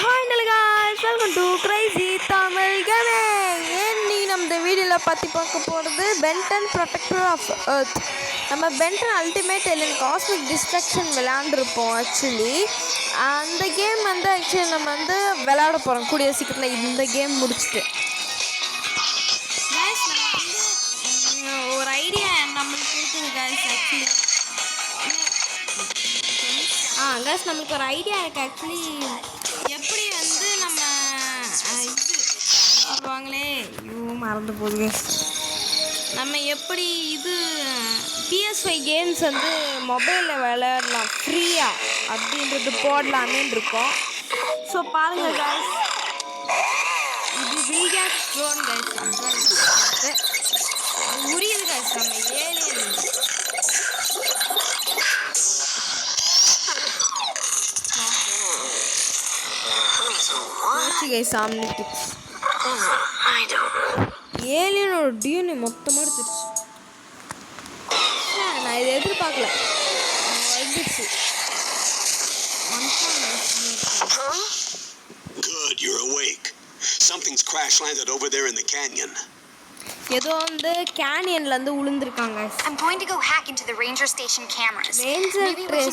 Finally guys, welcome to Crazy Tamil Gaming. இன்னைக்கு நம்ம இந்த வீடியோல பத்தி பார்க்க போறது Ben 10 Protector of Earth. நம்ம Ben 10 Ultimate Alien Cosmic Destruction விளையாண்டிருப்போம் actually. அந்த கேம் வந்து actually நம்ம வந்து விளையாட போறோம் கூடிய சீக்கிரத்துல இந்த கேம் முடிச்சிட்டு. Guys நம்ம வந்து ஒரு ஐடியா நமக்கு இருக்குது guys actually. guys நமக்கு ஒரு ஐடியா இருக்கு actually. எப்படி வந்து நம்ம இது சொல்லுவாங்களே மறந்து போகுது நம்ம எப்படி இது PS5 கேம்ஸ் வந்து மொபைலில் விளையாடலாம் ஃப்ரீயாக அப்படின்றது போடலாமேன்னு இருக்கோம். ஸோ பாருங்கள் guys, இது வில்கேட் ட்ரோன் guys புரியுது guys. நம்ம ஏலியன் सामने ஏலியனோட டிஎன்ஏ மொத்தமாக எடுத்துருச்சு. நான் இதை எதிர்பார்க்கல. Good, you're awake. Something's crash landed over there in the canyon. ஏதோ வந்து கேனியன்ல இருந்து விழுந்திருக்காங்க. I'm going to go hack into the ranger station cameras. Ranger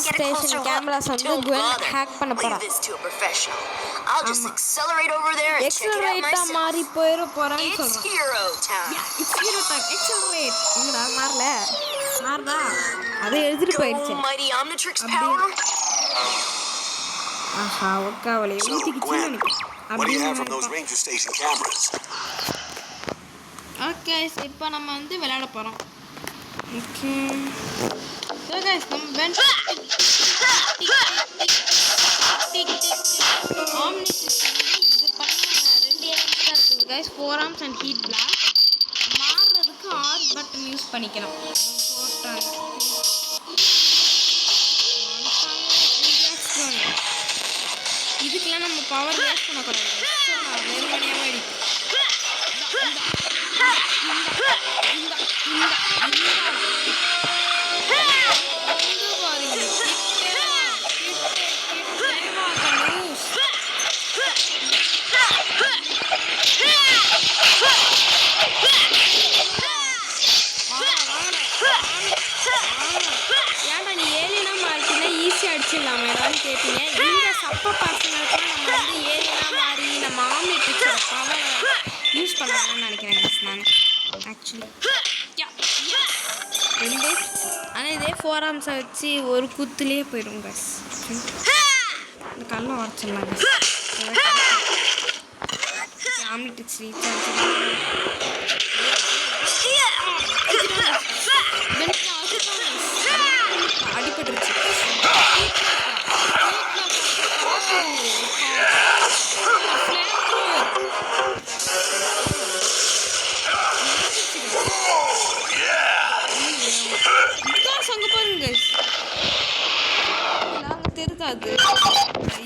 station cameras வந்து ஹேக் பண்ண போறா. I'll just accelerate over there and check it out myself. மாறி போறேன்னு சொல்றேன். It's hero time. It's hero time. Accelerate. என்னடா மாறல. அதை எழுதிட்டு போயிடுச்சு. Mighty Omnitrix power. ஆஹா ஒக்காவலே ஊத்திக்கிச்சு நினைக்கிறேன். What do you have from those ranger station cameras? Okay இப்போ நம்ம வந்து விளையாட போகிறோம். ஓகே ஸோ கைஸ் நம்ம பென் இது பண்ணி ரெண்டு எலிமெண்ட்ஸ் தான் இருக்குது guys. 4 arms and heat blast. மாறுறதுக்கு ஆர் பட்டன் யூஸ் பண்ணிக்கலாம். போட்டாங்க இதுக்கெல்லாம் நம்ம பவர் வேஸ்ட் பண்ணக்கூடாது. வெறுமனையாகவே அடிக்கும். ஏன்டா நீ ஏலியனா மாறினா ஈஸியாக அடிச்சிடலாமா ஏதாவது கேட்டீங்க. இந்த சப்ப பர்சனலுக்குலாம் நம்ம வந்து ஏலியனா மாறி நம்ம ஆம்னிட்ரிக்ஸோட பவர் யூஸ் பண்ணலாம்னு நினைக்கிறேன் நான் ஆக்சுவலி. ஆனால் இதே 4 ஆர்ம்ஸை வச்சு ஒரு குத்துலேயே போயிடும் பஸ். இந்த கல்லை உடச்சிடலாம் ஆம்னிட்ரிக்ஸ் ரீச் அடிபட்டுருச்சு. அங்க பாருங்க நாங்க தெரியாது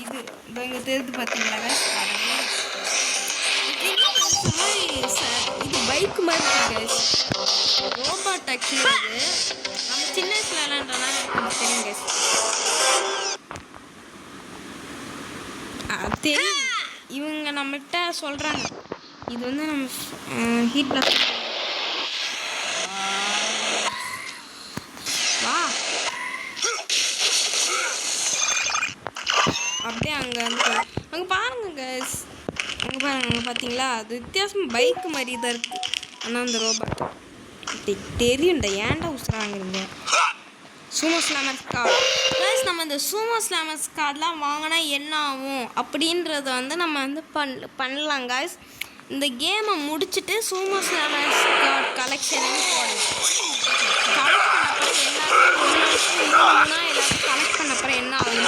இது இங்க தெரியுது பாத்தீங்களா இது பைக் மாதிரி இருக்கு ரோபோட் ஆக்சுவலி. இது நம்ம சின்ன வயசுல விளையாண்டோம்னா எனக்கு தெரியும் தெரியும். இவங்க நம்மகிட்ட சொல்றாங்க இது வந்து நம்ம ஹீட் பிளாஸ்ட் அப்படியே அங்கே பாருங்க கைஸ். அங்கே பாருங்க அங்கே பார்த்தீங்களா அது வித்தியாசம் பைக் மாதிரி தான் இருக்குது. ஆனால் அந்த ரோபோட் தெரியும்டா ஏன்டா உசுறாங்க. சூமோ ஸ்லாமர்ஸ் கார்டு கைஸ். நம்ம இந்த சூமோ ஸ்லாமர்ஸ் கார்டெலாம் வாங்கினா என்ன ஆகும் அப்படின்றத வந்து நம்ம வந்து பண்ணலாம் கைஸ். இந்த கேமை முடிச்சுட்டு சூமோ ஸ்லாமர்ஸ் கார்டு கலெக்ஷன் போடலாம். கலெக்ட் பண்ணப்பறம் என்ன எல்லாத்தையும் கலெக்ட் பண்ணப்பறம் என்ன ஆகும்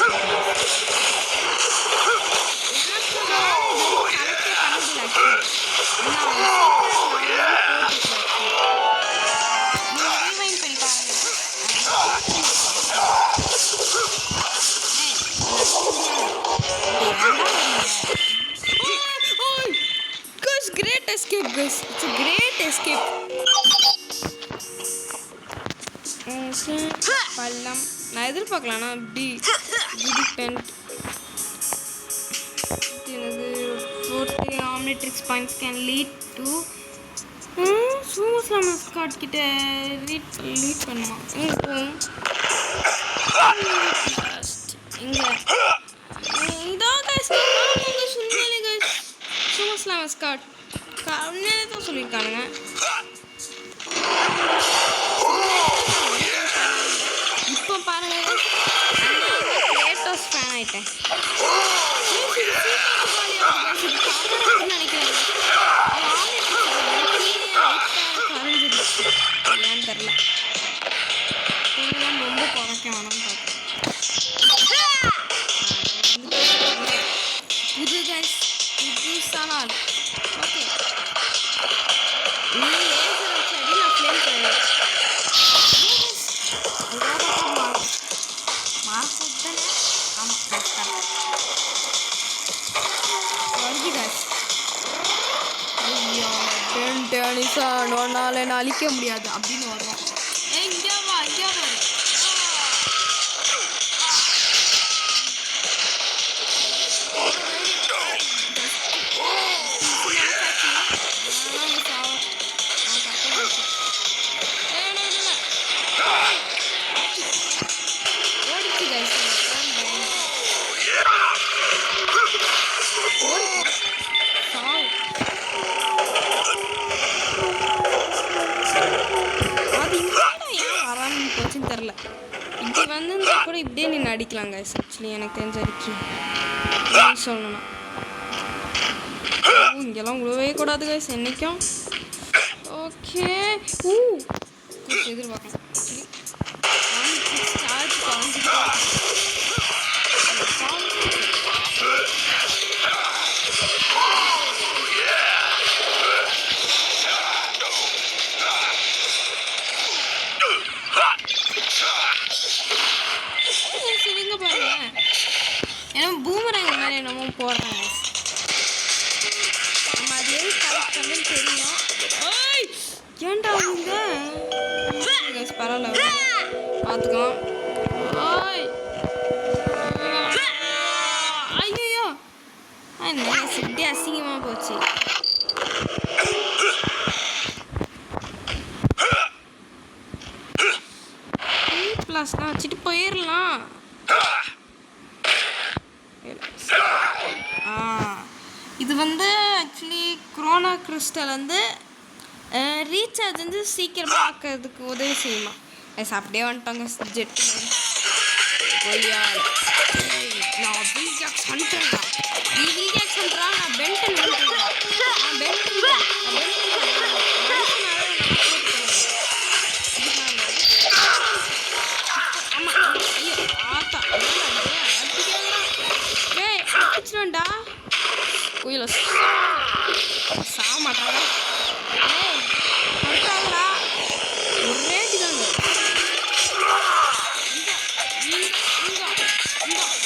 great escape guys. It's a great escape. பல்லம் நான் எதிர்பார்க்கலாம்னா அப்படி குடி பென்ட் எனது 4 omnitrix points can lead to சூமஸ்லாம் மஸ்காட் கிட்ட லீட் பண்ணுமா இங்க இதோ கைஸ் சொன்னாலே கைஸ் சூமஸ்லாம் மஸ்காட் உண்மையிலே தான் சொல்லியிருக்கானுங்க. இப்போ பாருங்க லேட்டஸ்ட் ஃபேன் ஆயிட்டேன் நினைக்கிறேன். ஏன்னு தெரியல ரொம்ப குறைக்க வேணும்னு பார்க்குறேன். புதுசான ஆள். ஓகே நீ லேசர் வச்சாடி நான் ஃப்ளேம் கிடையாது மார்க் தானே. ஆமாம் வருது காசு. ஐயோ டென்னிஸா நோனால என்ன அழிக்க முடியாது அப்படின்னு வரும். இங்கே வா இங்கே வா. தெரில இப்படி வந்து கூட இப்படியே நின்று அடிக்கலாம் கைஸ். ஆக்சுவலி எனக்கு தெரிஞ்ச வரைக்கும் சொல்லணும்னா இங்கெல்லாம் உழவே கூடாது கைஸ் என்றைக்கும். ஓகே எதிர்பார்க்கலாம். சிவங்க பாருங்க ஏன்னா பூமராங்க மேலே என்னமோ போடுறாங்க. நம்ம அது எது கலெக்ட் பண்ணுன்னு தெரியும். ஏன்டா அவங்க பரவாயில்ல பார்த்துக்கலாம். ஐயோ இப்படி அசிங்கமாக போச்சு. ப்ளஸ்லாம் வச்சுட்டு போயிடலாம். இது வந்து ஆக்சுவலி குரோனா கிறிஸ்டல் வந்து ரீசார்ஜ் வந்து சீக்கிரமாக ஆக்கிறதுக்கு உதவி செய்யுமா. அப்படியே வந்துட்டாங்க ஜெட்டு. நான் வில்ஜாக்ஸ் வந்துட்டேன்டா. நீ வில்ஜாக்ஸ் வந்துடா. நான் பென்டன் வந்துட்டேன்டா. நான் பென்டன் அடிச்சிடும்டா. குயில சாமாட்டாடா. அடுத்தாங்கடா ஒரே அடிதாங்க.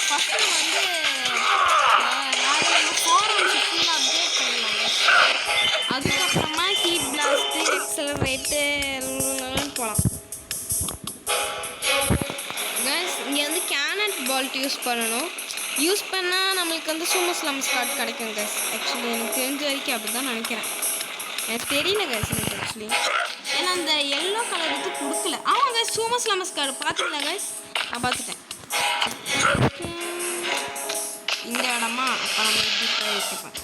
ஃபஸ்ட்டு வந்து ஃபோரம் ஃபுல்லாக அப்டேட் பண்ணிடலாங்க. அதுக்கப்புறமா ஹீட் பிளாஸ்ட்டு எக்ஸலரேட்டு போகலாம். கைஸ் இங்கே வந்து கேனட் பால்ட் யூஸ் பண்ணணும். யூஸ் பண்ணால் நம்மளுக்கு வந்து சூமஸ்லாம் ஸ்காட் கிடைக்கும் கைஸ். ஆக்சுவலி எனக்கு தெரிஞ்ச வரைக்கும் அப்படி தான் நினைக்கிறேன். எனக்கு தெரியல கைஸ் எனக்கு ஆக்சுவலி. ஏன்னா அந்த எல்லோ கலர் இது கொடுக்கல. ஆமாம் கைஸ் சூமஸ்லாம் ஸ்காட் பார்த்துங்களா கைஸ்? நான் பார்த்துட்டேன். இந்த இடமா அப்போ நம்ம இப்படி போய் வைக்கப்பேன்.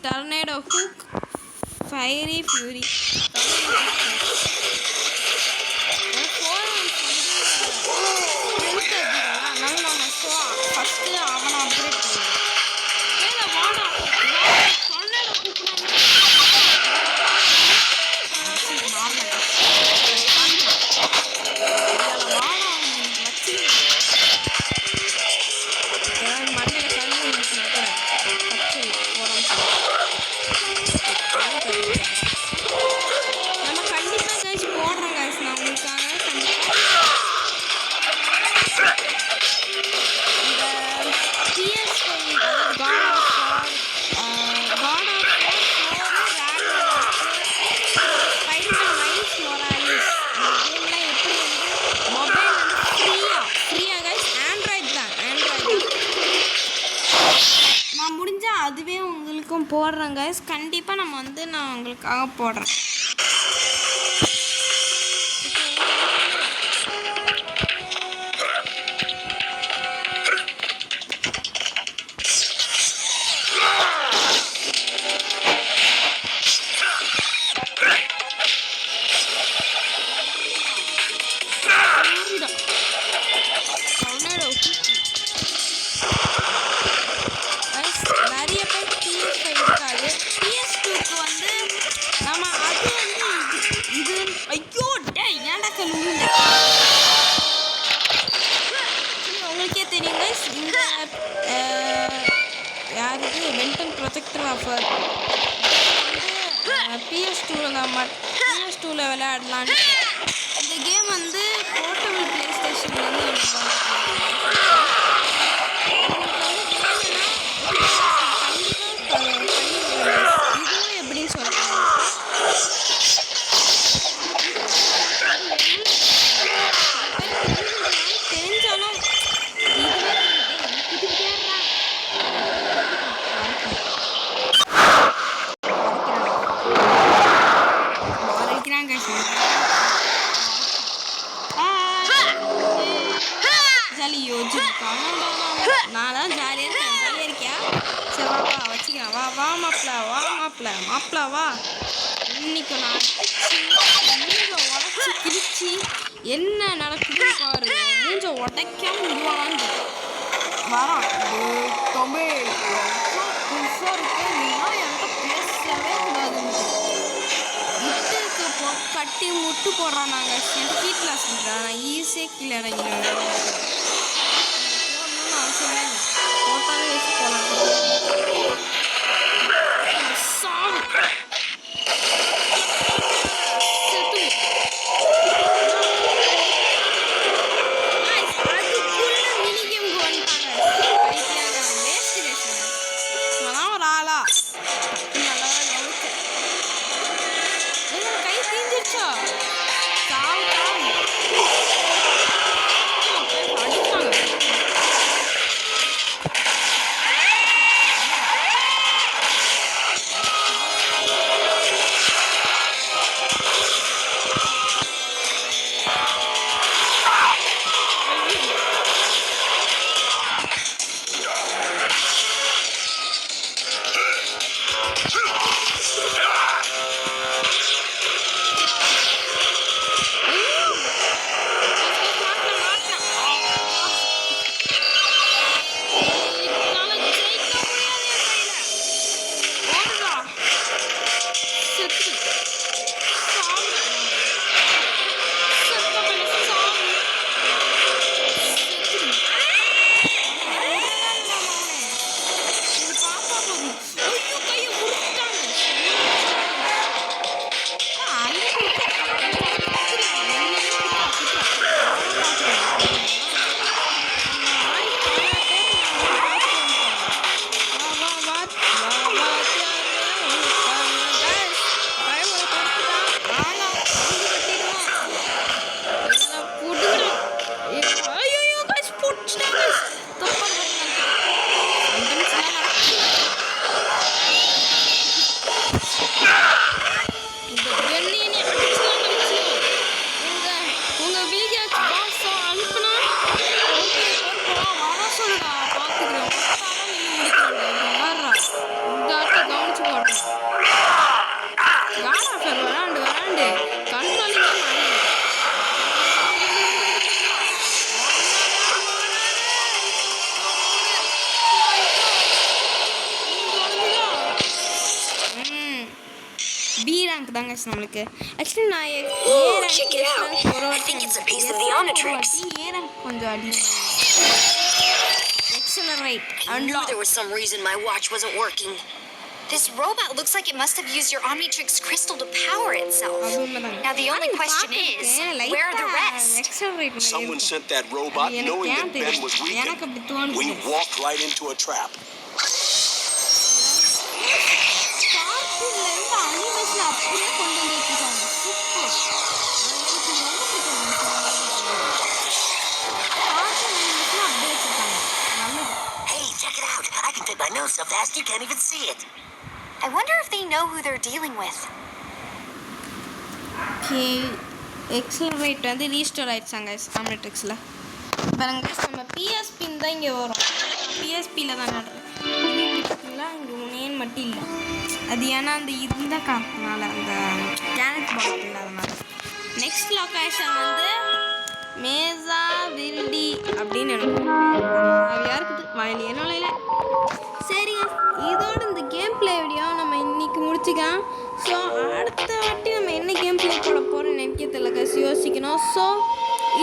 Tornado hook, fiery fury. First அவனை அப்கிரேட் பண்ணுவேன். நான் போடுறேன் கைஸ். கண்டிப்பாக நான் உங்களுக்காக போடுறேன். நிறைய பேர் PS5 இருக்காது. PS2க்கு வந்து நம்ம அது வந்து இது ஐயோ டே ஏன்டா கல் உருண்டை. உங்களுக்கே தெரியும் கைஸ், இந்த யாருக்கு வென்டன் ப்ரொஜெக்டர் ஆஃபர் PS2ல விளையாடலான்னு. இந்த கேம் வந்து போர்ட்டபிள் ப்ளே ஸ்டேஷன்லேருந்து இதுவும் எப்படின்னு சொல்கிறேன். தெரிஞ்சாலும் ஜாலி யோசிச்சுருக்காங்க. நான் தான் ஜாலியாக இருக்கேன். ஜாலியாக இருக்கியா? சரி வா வச்சுக்கிறேன். வா மாப்பிள்ள வா. இன்னைக்கு நான் மூஞ்ச உடச்சி கிழிச்சி என்ன நடக்குதுன்னு பாருங்க. மூஞ்ச உடைக்காம விடுவாங்கன்னு வரான். தமிழ் புதுசாக இருக்கு. நீலாம் என்கிட்ட பேசவே கூடாதுன்னு முட்டுக்கு கட்டி முட்டு போடுறான். நாங்கள் என்கிட்ட வீட்டில் சொல்கிறேன். நான் ஈஸியாக கீழே இறங்கினேன். போடணும்னு அவசியமே இல்லை. போட்டாலே வச்சு போகலாம். சாமி தாங்க நம்மளுக்கு ஆக்சுவலி நான் ஒரு வாட்டி கொஞ்சம் அடி accelerate unlock. There was some reason my watch wasn't working. This robot looks like it must have used your Omnitrix crystal to power itself. Now the only question is, where are the rest? Someone sent that robot knowing that Ben was weakened. We walked right into a trap. Hey, check it out. I can fit my nose so fast you can't even see it. I wonder if they know who they're dealing with. Okay accelerate வந்து restore ஆகிடுச்சாங்க ஆம்னிட்ரிக்ஸில் பாருங்க நம்ம பிஎஸ்பின்னு தான் இங்கே வரும் பிஎஸ்பியில் தான் நடுறேன் பார்த்தீங்களா இங்கே name மட்டும் இல்லை அது ஏன்னா அந்த இந்த காரணத்தினால அந்த கேரட் பாக்ஸ் இல்லாதனால நெக்ஸ்ட் லொக்கேஷன் வந்து மேசா வில்டி அப்படின்னு எனக்கு யாருக்குது வாயில் என்னோட சரிங்க இதோட இந்த கேம் பிளே வீடியோ நம்ம இன்னைக்கு முடிச்சுக்கலாம் ஸோ அடுத்த வாட்டி நம்ம என்ன கேம் பிளே போட போகிறோம்னு நினைக்க தெரியல யோசிக்கணும் ஸோ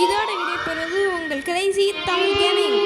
இதோட வீடியோ பெறுவது உங்கள் கிரேசி தமிழ் கேமிங்